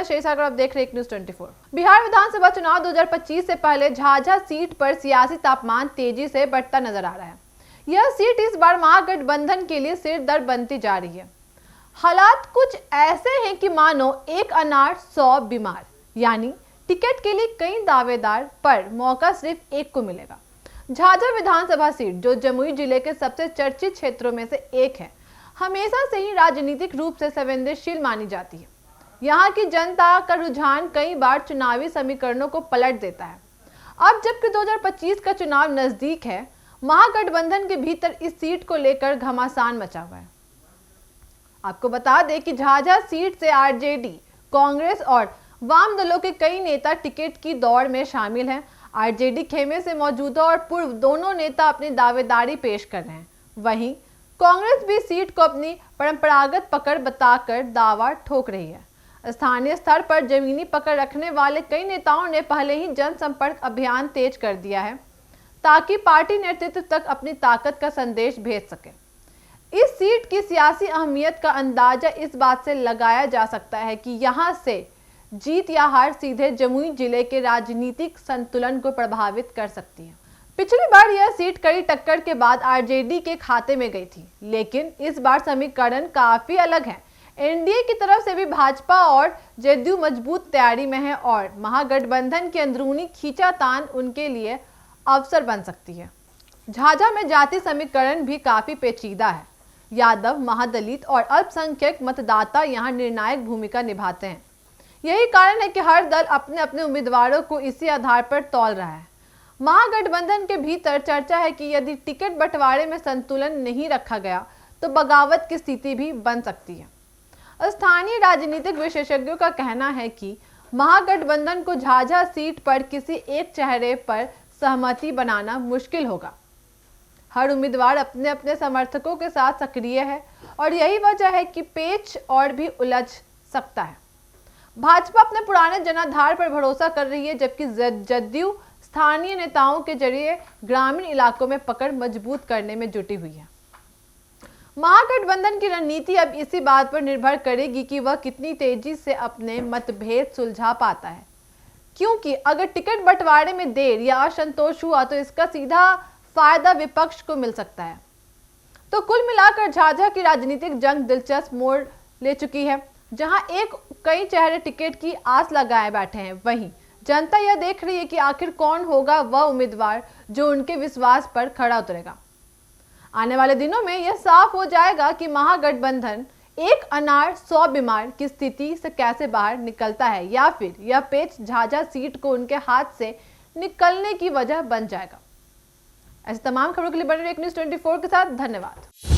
शेषा आप देख रहे हैं न्यूज़ 24। बिहार विधानसभा चुनाव 2025 से पहले झाझा सीट पर सियासी तापमान तेजी से बढ़ता नजर आ रहा है। यह सीट इस बार महागठबंधन के लिए सिर दर्द बनती जा रही है। हालात कुछ ऐसे हैं कि मानो एक अनार 100 बीमार, यानी टिकट के लिए कई दावेदार पर मौका सिर्फ एक को मिलेगा। झाझा विधानसभा सीट, जो जमुई जिले के सबसे चर्चित क्षेत्रों में से एक है, हमेशा से ही राजनीतिक रूप से संवेदनशील मानी जाती है। यहाँ की जनता का रुझान कई बार चुनावी समीकरणों को पलट देता है। अब जबकि 2025 का चुनाव नजदीक है, महागठबंधन के भीतर इस सीट को लेकर घमासान मचा हुआ है। आपको बता दें कि झाझा सीट से आरजेडी, कांग्रेस और वाम दलों के कई नेता टिकट की दौड़ में शामिल हैं। आरजेडी खेमे से मौजूदा और पूर्व दोनों नेता अपनी दावेदारी पेश कर रहे हैं। वहीं कांग्रेस भी सीट को अपनी परंपरागत पकड़ बताकर दावा ठोक रही है। स्थानीय स्तर पर जमीनी पकड़ रखने वाले कई नेताओं ने पहले ही जनसंपर्क अभियान तेज कर दिया है, ताकि पार्टी नेतृत्व तक अपनी ताकत का संदेश भेज सके। इस सीट की सियासी अहमियत का अंदाजा इस बात से लगाया जा सकता है कि यहां से जीत या हार सीधे जमुई जिले के राजनीतिक संतुलन को प्रभावित कर सकती है। पिछली बार यह सीट कड़ी टक्कर के बाद आरजेडी के खाते में गई थी, लेकिन इस बार समीकरण काफी अलग है। एनडीए की तरफ से भी भाजपा और जेडीयू मजबूत तैयारी में है और महागठबंधन की अंदरूनी खींचातान उनके लिए अवसर बन सकती है। झाझा में जाति समीकरण भी काफी पेचीदा है। यादव, महादलित और अल्पसंख्यक मतदाता यहाँ निर्णायक भूमिका निभाते हैं। यही कारण है कि हर दल अपने अपने उम्मीदवारों को इसी आधार पर तौल रहा है। महागठबंधन के भीतर चर्चा है कि यदि टिकट बंटवारे में संतुलन नहीं रखा गया तो बगावत की स्थिति भी बन सकती है। स्थानीय राजनीतिक विशेषज्ञों का कहना है कि महागठबंधन को झाझा सीट पर किसी एक चेहरे पर सहमति बनाना मुश्किल होगा। हर उम्मीदवार अपने अपने समर्थकों के साथ सक्रिय है और यही वजह है कि पेच और भी उलझ सकता है। भाजपा अपने पुराने जनाधार पर भरोसा कर रही है, जबकि जदयू स्थानीय नेताओं के जरिए ग्रामीण इलाकों में पकड़ मजबूत करने में जुटी हुई है। महागठबंधन की रणनीति अब इसी बात पर निर्भर करेगी कि वह कितनी तेजी से अपने मतभेद सुलझा पाता है, क्योंकि अगर टिकट बंटवारे में देर या असंतोष हुआ तो इसका सीधा फायदा विपक्ष को मिल सकता है। तो कुल मिलाकर झाझा की राजनीतिक जंग दिलचस्प मोड़ ले चुकी है। जहां कई चेहरे टिकट की आस लगाए बैठे हैं, वहीं जनता यह देख रही है कि आखिर कौन होगा वह उम्मीदवार जो उनके विश्वास पर खड़ा उतरेगा। आने वाले दिनों में यह साफ हो जाएगा कि महागठबंधन एक अनार 100 बीमार की स्थिति से कैसे बाहर निकलता है, या फिर यह पेच झाझा सीट को उनके हाथ से निकलने की वजह बन जाएगा। ऐसे तमाम खबरों के लिए बने रहिए न्यूज़ 24 के साथ। धन्यवाद।